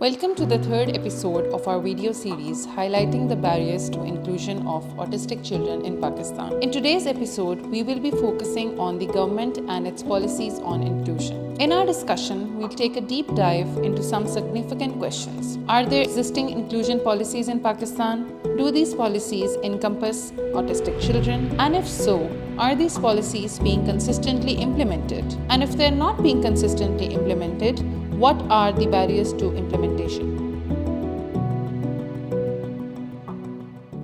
Welcome to the third episode of our video series highlighting the barriers to inclusion of autistic children in Pakistan. In today's episode, we will be focusing on the government and its policies on inclusion. In our discussion, we'll take a deep dive into some significant questions. Are there existing inclusion policies in Pakistan? Do these policies encompass autistic children? And if so, are these policies being consistently implemented? And if they're not being consistently implemented, what are the barriers to implementation?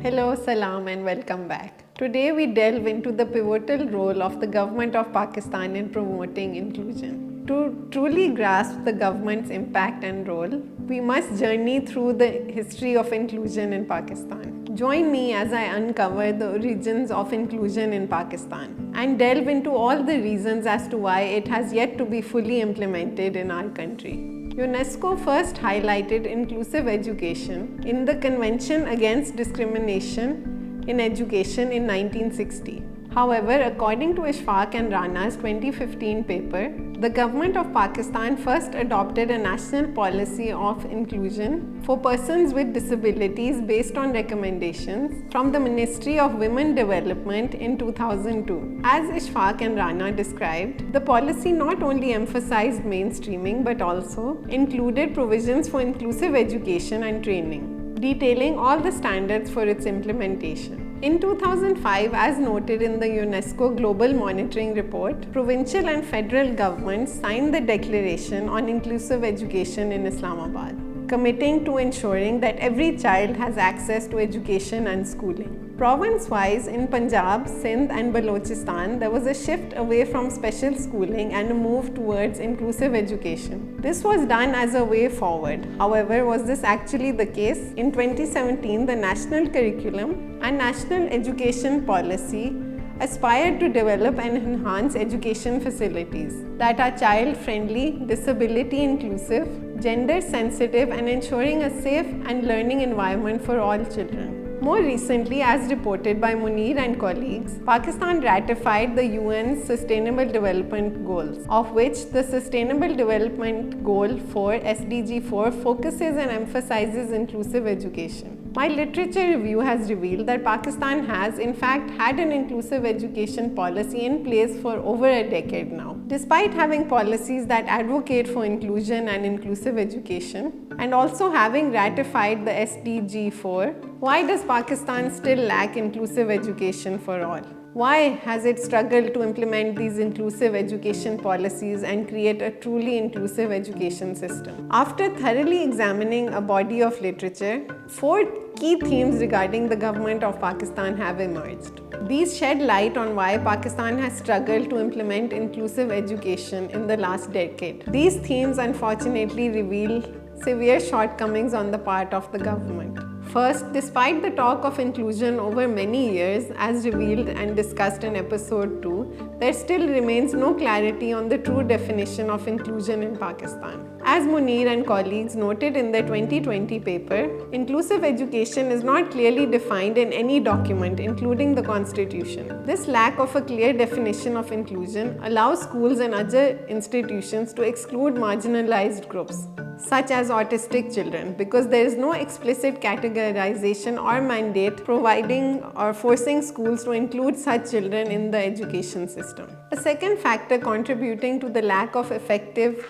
Hello, salam, and welcome back. Today we delve into the pivotal role of the government of Pakistan in promoting inclusion. To truly grasp the government's impact and role, we must journey through the history of inclusion in Pakistan. Join me as I uncover the origins of inclusion in Pakistan and delve into all the reasons as to why it has yet to be fully implemented in our country. UNESCO first highlighted inclusive education in the Convention Against Discrimination in Education in 1960. However, according to Ishfaq and Rana's 2015 paper, the government of Pakistan first adopted a national policy of inclusion for persons with disabilities based on recommendations from the Ministry of Women Development in 2002. As Ishfaq and Rana described, the policy not only emphasized mainstreaming but also included provisions for inclusive education and training, detailing all the standards for its implementation. In 2005, as noted in the UNESCO Global Monitoring Report, provincial and federal governments signed the Declaration on Inclusive Education in Islamabad, committing to ensuring that every child has access to education and schooling. Province-wise, in Punjab, Sindh and Balochistan, there was a shift away from special schooling and a move towards inclusive education. This was done as a way forward. However, was this actually the case? In 2017, the National Curriculum and National Education Policy aspired to develop and enhance education facilities that are child-friendly, disability-inclusive, gender-sensitive, and ensuring a safe and learning environment for all children. More recently, as reported by Munir and colleagues, Pakistan ratified the UN's Sustainable Development Goals, of which the Sustainable Development Goal 4 (SDG 4) focuses and emphasizes inclusive education. My literature review has revealed that Pakistan has, in fact, had an inclusive education policy in place for over a decade now. Despite having policies that advocate for inclusion and inclusive education, and also having ratified the SDG 4, why does Pakistan still lack inclusive education for all? Why has it struggled to implement these inclusive education policies and create a truly inclusive education system? After thoroughly examining a body of literature, 4 key themes regarding the government of Pakistan have emerged. These shed light on why Pakistan has struggled to implement inclusive education in the last decade. These themes unfortunately reveal severe shortcomings on the part of the government. First, despite the talk of inclusion over many years, as revealed and discussed in episode 2, there still remains no clarity on the true definition of inclusion in Pakistan. As Munir and colleagues noted in their 2020 paper, inclusive education is not clearly defined in any document, including the Constitution. This lack of a clear definition of inclusion allows schools and other institutions to exclude marginalized groups, such as autistic children, because there is no explicit categorization or mandate providing or forcing schools to include such children in the education system. A second factor contributing to the lack of effective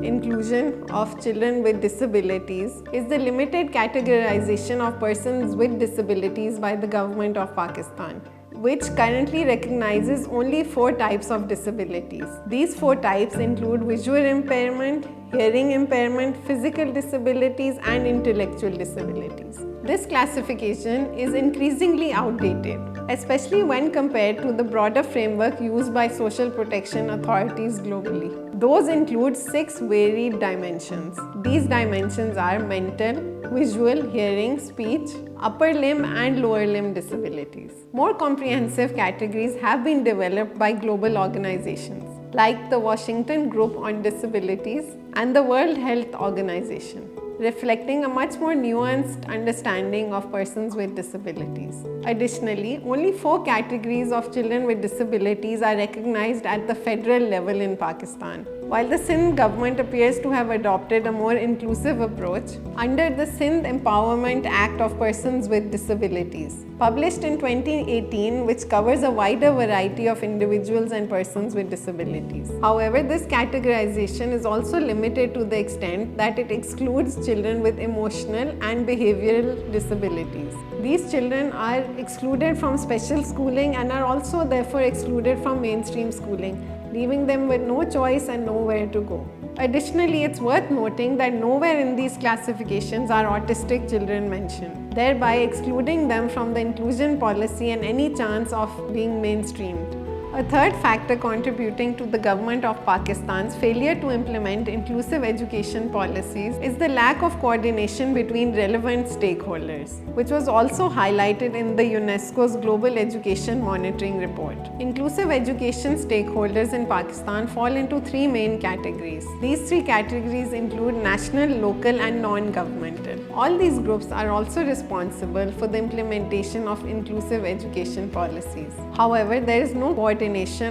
inclusion of children with disabilities is the limited categorization of persons with disabilities by the government of Pakistan, which currently recognizes only 4 types of disabilities. These 4 types include visual impairment, hearing impairment, physical disabilities, and intellectual disabilities. This classification is increasingly outdated, especially when compared to the broader framework used by social protection authorities globally. Those include 6 varied dimensions. These dimensions are mental, visual, hearing, speech, upper limb and lower limb disabilities. More comprehensive categories have been developed by global organizations like the Washington Group on Disabilities and the World Health Organization, reflecting a much more nuanced understanding of persons with disabilities. Additionally, only 4 categories of children with disabilities are recognized at the federal level in Pakistan, While the Sindh government appears to have adopted a more inclusive approach under the Sindh Empowerment Act of Persons with Disabilities, published in 2018, which covers a wider variety of individuals and persons with disabilities. However, this categorization is also limited to the extent that it excludes children with emotional and behavioral disabilities. These children are excluded from special schooling and are also therefore excluded from mainstream schooling, leaving them with no choice and nowhere to go. Additionally, it's worth noting that nowhere in these classifications are autistic children mentioned, thereby excluding them from the inclusion policy and any chance of being mainstreamed. A third factor contributing to the government of Pakistan's failure to implement inclusive education policies is the lack of coordination between relevant stakeholders, which was also highlighted in the UNESCO's Global Education Monitoring Report. Inclusive education stakeholders in Pakistan fall into three main categories. These three categories include national, local, and non-governmental. All these groups are also responsible for the implementation of inclusive education policies. However, there is no coordination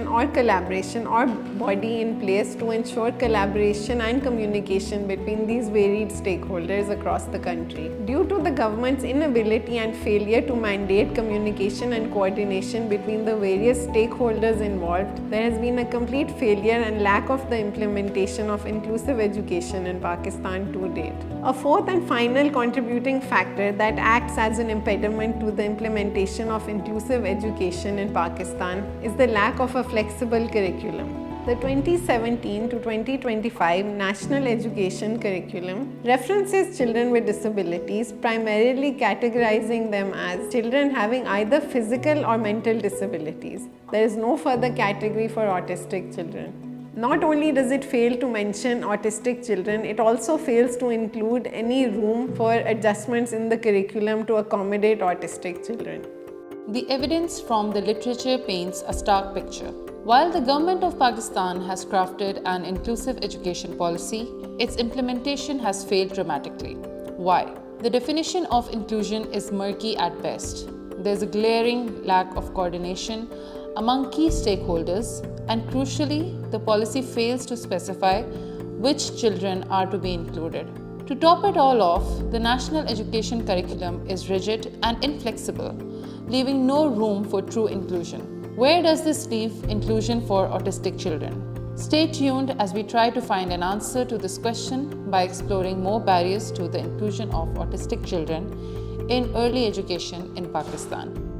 or collaboration or body in place to ensure collaboration and communication between these varied stakeholders across the country. Due to the government's inability and failure to mandate communication and coordination between the various stakeholders involved, there has been a complete failure and lack of the implementation of inclusive education in Pakistan to date. A fourth and final contributing factor that acts as an impediment to the implementation of inclusive education in Pakistan is the lack of a flexible curriculum. The 2017 to 2025 National Education Curriculum references children with disabilities, primarily categorizing them as children having either physical or mental disabilities. There is no further category for autistic children. Not only does it fail to mention autistic children, it also fails to include any room for adjustments in the curriculum to accommodate autistic children. The evidence from the literature paints a stark picture. While the government of Pakistan has crafted an inclusive education policy, its implementation has failed dramatically. Why? The definition of inclusion is murky at best. There's a glaring lack of coordination among key stakeholders, and crucially, the policy fails to specify which children are to be included. To top it all off, the national education curriculum is rigid and inflexible, leaving no room for true inclusion. Where does this leave inclusion for autistic children? Stay tuned as we try to find an answer to this question by exploring more barriers to the inclusion of autistic children in early education in Pakistan.